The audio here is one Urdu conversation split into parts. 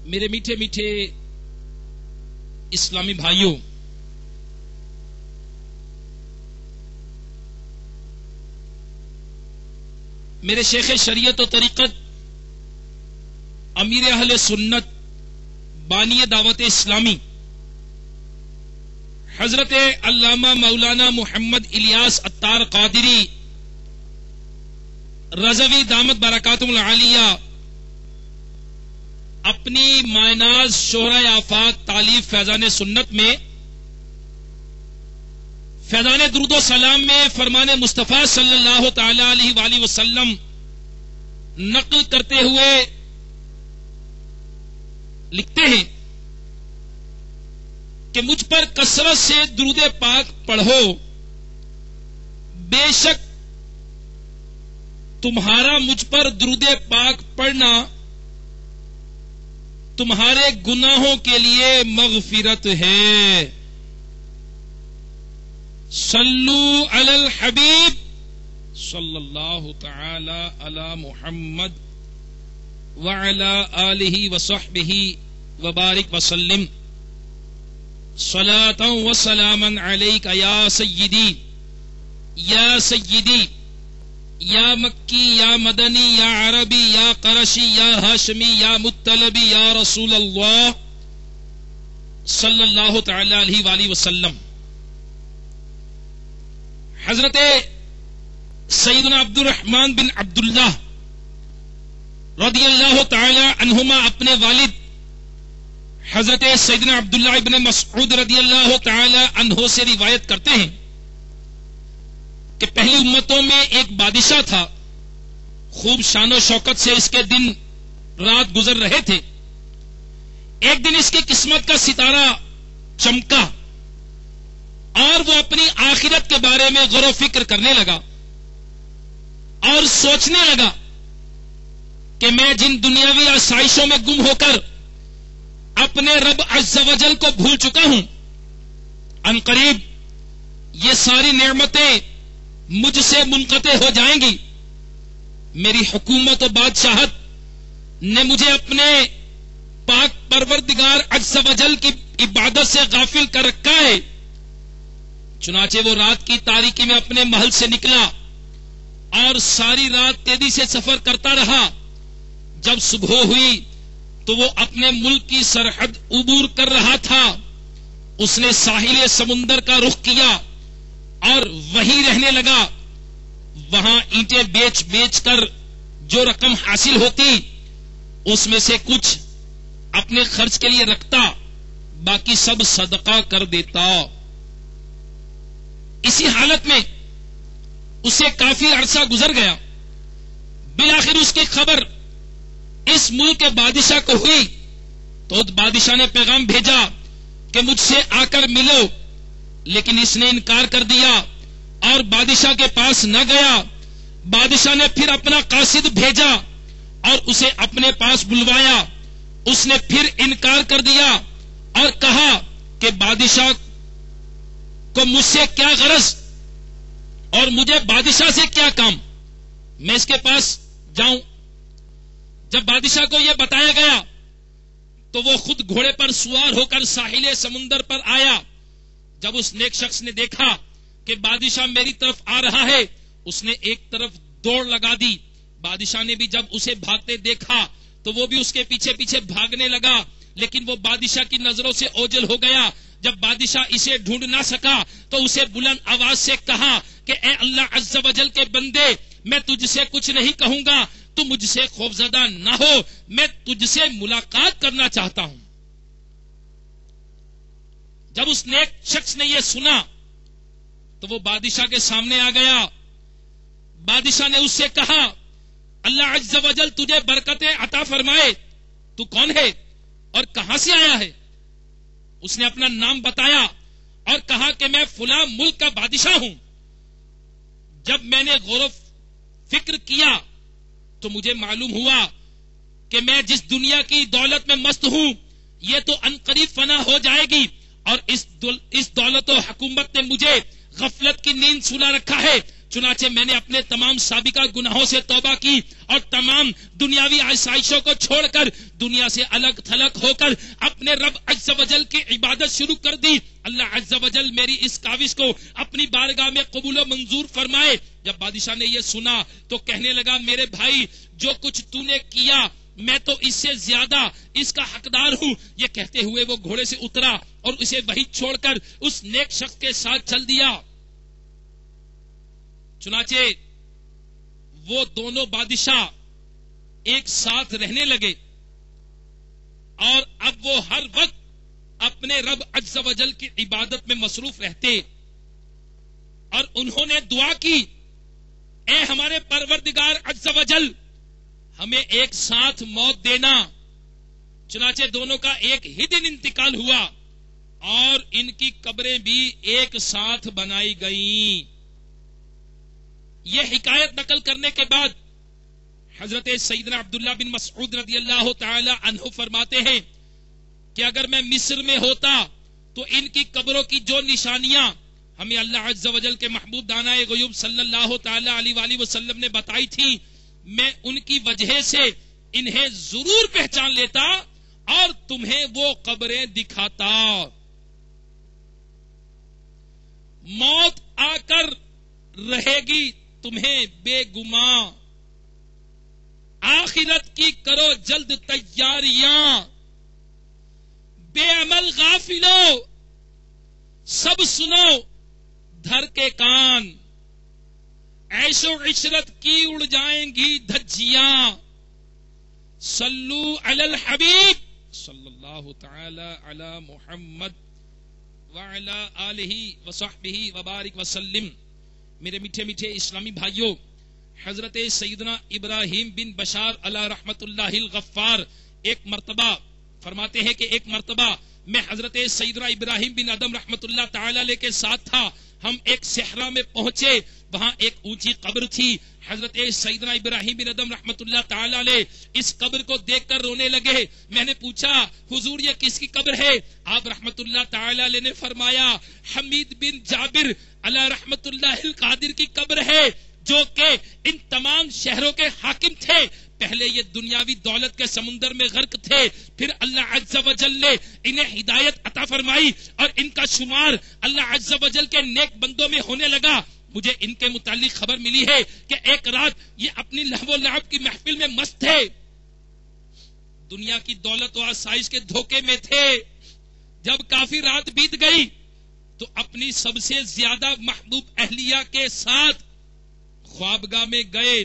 میرے میٹھے میٹھے اسلامی بھائیوں، میرے شیخ شریعت و طریقت امیر اہل سنت بانی دعوت اسلامی حضرت علامہ مولانا محمد الیاس عطار قادری رضوی دامت برکاتہم العالیہ اپنی مائناز شہرۂ آفاق تالیف فیضان سنت میں فیضان درود و سلام میں فرمان مصطفیٰ صلی اللہ تعالی علیہ وآلہ وسلم نقل کرتے ہوئے لکھتے ہیں کہ مجھ پر کثرت سے درود پاک پڑھو، بے شک تمہارا مجھ پر درود پاک پڑھنا تمہارے گناہوں کے لیے مغفرت ہے۔ صلو علی الحبیب صلی اللہ تعالی علی محمد وعلی آلہ وصحبہ وبارک وسلم صلاۃ و سلاما علیک یا سیدی یا مکی یا مدنی یا عربی یا قرشی یا ہاشمی یا مطلبی یا رسول اللہ صلی اللہ تعالی علیہ وآلہ وسلم۔ حضرت سیدنا عبد الرحمن بن عبداللہ رضی اللہ تعالی عنہما اپنے والد حضرت سیدنا عبداللہ ابن مسعود رضی اللہ تعالی عنہ سے روایت کرتے ہیں کہ پہلی امتوں میں ایک بادشاہ تھا، خوب شان و شوکت سے اس کے دن رات گزر رہے تھے۔ ایک دن اس کی قسمت کا ستارہ چمکا اور وہ اپنی آخرت کے بارے میں غور و فکر کرنے لگا اور سوچنے لگا کہ میں جن دنیاوی آسائشوں میں گم ہو کر اپنے رب عز و جل کو بھول چکا ہوں، عنقریب یہ ساری نعمتیں مجھ سے منقطع ہو جائیں گی۔ میری حکومت و بادشاہت نے مجھے اپنے پاک پروردگار عز و جل کی عبادت سے غافل کر رکھا ہے۔ چنانچہ وہ رات کی تاریکی میں اپنے محل سے نکلا اور ساری رات تیزی سے سفر کرتا رہا۔ جب صبح ہوئی تو وہ اپنے ملک کی سرحد عبور کر رہا تھا۔ اس نے ساحل سمندر کا رخ کیا اور وہیں رہنے لگا۔ وہاں اینٹیں بیچ بیچ کر جو رقم حاصل ہوتی اس میں سے کچھ اپنے خرچ کے لیے رکھتا، باقی سب صدقہ کر دیتا۔ اسی حالت میں اسے کافی عرصہ گزر گیا۔ بالآخر اس کی خبر اس ملک کے بادشاہ کو ہوئی تو بادشاہ نے پیغام بھیجا کہ مجھ سے آ کر ملو، لیکن اس نے انکار کر دیا اور بادشاہ کے پاس نہ گیا۔ بادشاہ نے پھر اپنا قاصد بھیجا اور اسے اپنے پاس بلوایا۔ اس نے پھر انکار کر دیا اور کہا کہ بادشاہ کو مجھ سے کیا غرض اور مجھے بادشاہ سے کیا کام، میں اس کے پاس جاؤں۔ جب بادشاہ کو یہ بتایا گیا تو وہ خود گھوڑے پر سوار ہو کر ساحل سمندر پر آیا۔ جب اس نیک شخص نے دیکھا کہ بادشاہ میری طرف آ رہا ہے، اس نے ایک طرف دوڑ لگا دی۔ بادشاہ نے بھی جب اسے بھاگتے دیکھا تو وہ بھی اس کے پیچھے پیچھے بھاگنے لگا، لیکن وہ بادشاہ کی نظروں سے اوجھل ہو گیا۔ جب بادشاہ اسے ڈھونڈ نہ سکا تو اسے بلند آواز سے کہا کہ اے اللہ عز و جل کے بندے، میں تجھ سے کچھ نہیں کہوں گا، تو مجھ سے خوفزدہ نہ ہو، میں تجھ سے ملاقات کرنا چاہتا ہوں۔ جب اس نیک شخص نے یہ سنا تو وہ بادشاہ کے سامنے آ گیا۔ بادشاہ نے اس سے کہا اللہ عز و جل تجھے برکتیں عطا فرمائے، تو کون ہے اور کہاں سے آیا ہے؟ اس نے اپنا نام بتایا اور کہا کہ میں فلاں ملک کا بادشاہ ہوں۔ جب میں نے غور و فکر کیا تو مجھے معلوم ہوا کہ میں جس دنیا کی دولت میں مست ہوں یہ تو عنقریب فنا ہو جائے گی، اور اس دولت و حکومت نے مجھے غفلت کی نیند سلا رکھا ہے۔ چنانچہ میں نے اپنے تمام سابقہ گناہوں سے توبہ کی اور تمام دنیاوی آسائشوں کو چھوڑ کر دنیا سے الگ تھلگ ہو کر اپنے رب عز و جل کی عبادت شروع کر دی. اللہ عز و جل میری اس کاوش کو اپنی بارگاہ میں قبول و منظور فرمائے. جب بادشاہ نے یہ سنا تو کہنے لگا میرے بھائی جو کچھ تو نے کیا میں تو اس سے زیادہ اس کا حقدار ہوں. یہ کہتے ہوئے وہ گھوڑے سے اترا اور اسے وہیں چھوڑ کر اس نیک شخص کے ساتھ چل دیا. چنانچہ وہ دونوں بادشاہ ایک ساتھ رہنے لگے اور اب وہ ہر وقت اپنے رب عز و جل کی عبادت میں مصروف رہتے اور انہوں نے دعا کی اے ہمارے پروردگار عز و جل ہمیں ایک ساتھ موت دینا. چنانچہ دونوں کا ایک ہی دن انتقال ہوا اور ان کی قبریں بھی ایک ساتھ بنائی گئیں. یہ حکایت نقل کرنے کے بعد حضرت سیدنا عبداللہ بن مسعود رضی اللہ تعالی عنہ فرماتے ہیں کہ اگر میں مصر میں ہوتا تو ان کی قبروں کی جو نشانیاں ہمیں اللہ عز و جل کے محبوب دانائے غیوب صلی اللہ تعالی علیہ وآلہ وسلم نے بتائی تھی میں ان کی وجہ سے انہیں ضرور پہچان لیتا اور تمہیں وہ قبریں دکھاتا. موت آ کر رہے گی تمہیں بے گماں آخرت کی کرو جلد تیاریاں. بے عمل غافلو سب سنو دھر کے کان عیش و عشرت کی اڑ جائیں گی دھجیاں. صلو علی الحبیب صلی اللہ تعالی علی محمد وعلی آلہ وصحبہ وبارک وسلم. میرے میٹھے میٹھے اسلامی بھائیوں حضرت سیدنا ابراہیم بن بشار علی رحمت اللہ الغفار ایک مرتبہ فرماتے ہیں کہ ایک مرتبہ میں حضرت سیدنا ابراہیم بن ادم رحمت اللہ تعالی علیہ کے ساتھ تھا. ہم ایک صحرا میں پہنچے وہاں ایک اونچی قبر تھی. حضرت سیدنا ابراہیم بن ادم رحمت اللہ تعالی علیہ اس قبر کو دیکھ کر رونے لگے. میں نے پوچھا حضور یہ کس کی قبر ہے؟ آپ رحمت اللہ تعالی علیہ نے فرمایا حمید بن جابر علی رحمت اللہ القادر کی قبر ہے جو کہ ان تمام شہروں کے حاکم تھے. پہلے یہ دنیاوی دولت کے سمندر میں غرق تھے پھر اللہ عز و جل نے انہیں ہدایت عطا فرمائی اور ان کا شمار اللہ عز و جل کے نیک بندوں میں ہونے لگا. مجھے ان کے متعلق خبر ملی ہے کہ ایک رات یہ اپنی لہو و لعب کی محفل میں مست تھے دنیا کی دولت و آسائش کے دھوکے میں تھے. جب کافی رات بیت گئی تو اپنی سب سے زیادہ محبوب اہلیہ کے ساتھ خوابگاہ میں گئے.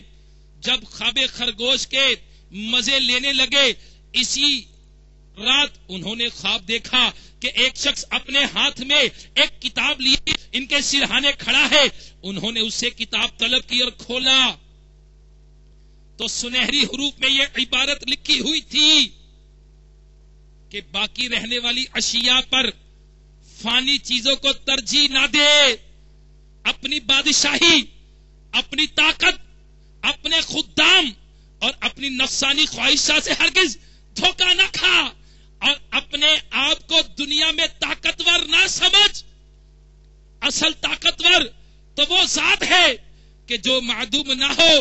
جب خواب خرگوش کے مزے لینے لگے اسی رات انہوں نے خواب دیکھا کہ ایک شخص اپنے ہاتھ میں ایک کتاب لیے ان کے سرہانے کھڑا ہے. انہوں نے اس سے کتاب طلب کی اور کھولا تو سنہری حروف میں یہ عبارت لکھی ہوئی تھی کہ باقی رہنے والی اشیاء پر فانی چیزوں کو ترجیح نہ دے. اپنی بادشاہی اپنی طاقت اپنے خدام اور اپنی نفسانی خواہشات سے ہرگز دھوکہ نہ کھا اور اپنے آپ کو دنیا میں طاقتور نہ سمجھ. اصل طاقتور تو وہ ذات ہے کہ جو معدوم نہ ہو.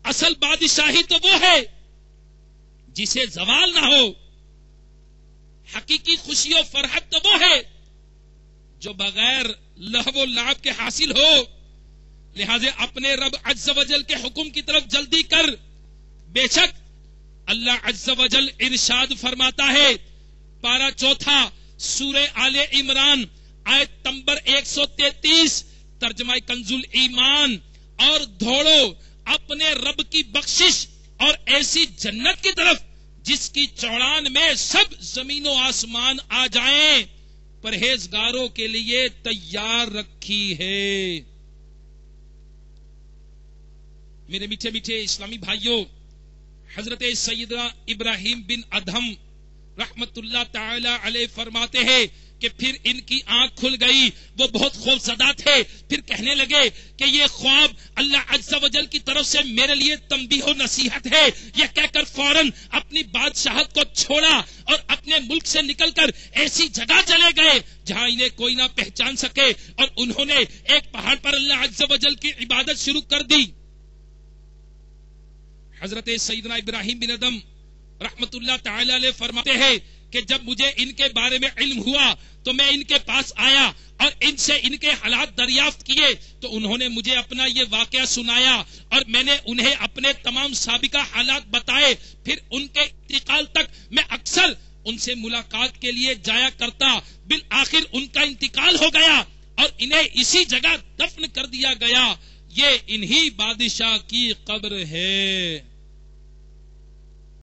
اصل بادشاہی تو وہ ہے جسے زوال نہ ہو. حقیقی خوشی و فرحت تو وہ ہے جو بغیر لہو و لعب کے حاصل ہو. لہذا اپنے رب عز و جل کے حکم کی طرف جلدی کر. بے شک اللہ عز و جل ارشاد فرماتا ہے پارہ 4 سورہ آل عمران آیت نمبر 133 ترجمہ کنز الایمان اور دوڑو اپنے رب کی بخشش اور ایسی جنت کی طرف جس کی چوڑان میں سب زمین و آسمان آ جائیں پرہیزگاروں کے لیے تیار رکھی ہے. میرے میٹھے میٹھے اسلامی بھائیوں حضرت سیدنا ابراہیم بن ادہم رحمت اللہ تعالی علیہ فرماتے ہیں کہ پھر ان کی آنکھ کھل گئی، وہ بہت خوفزدہ تھے، پھر کہنے لگے کہ یہ خواب اللہ عز و جل کی طرف سے میرے لیے تنبیہ و نصیحت ہے۔ یہ کہہ کر فوراً اپنی بادشاہت کو چھوڑا اور اپنے ملک سے نکل کر ایسی جگہ چلے گئے جہاں انہیں کوئی نہ پہچان سکے، اور انہوں نے ایک پہاڑ پر اللہ عز و جل کی عبادت شروع کر دی۔ حضرت سیدنا ابراہیم بن ادم رحمت اللہ تعالی علیہ فرماتے ہیں کہ جب مجھے ان کے بارے میں علم ہوا تو میں ان کے پاس آیا اور ان سے ان کے حالات دریافت کیے، تو انہوں نے مجھے اپنا یہ واقعہ سنایا اور میں نے انہیں اپنے تمام سابقہ حالات بتائے۔ پھر ان کے انتقال تک میں اکثر ان سے ملاقات کے لیے جایا کرتا۔ بالآخر ان کا انتقال ہو گیا اور انہیں اسی جگہ دفن کر دیا گیا۔ یہ انہی بادشاہ کی قبر ہے۔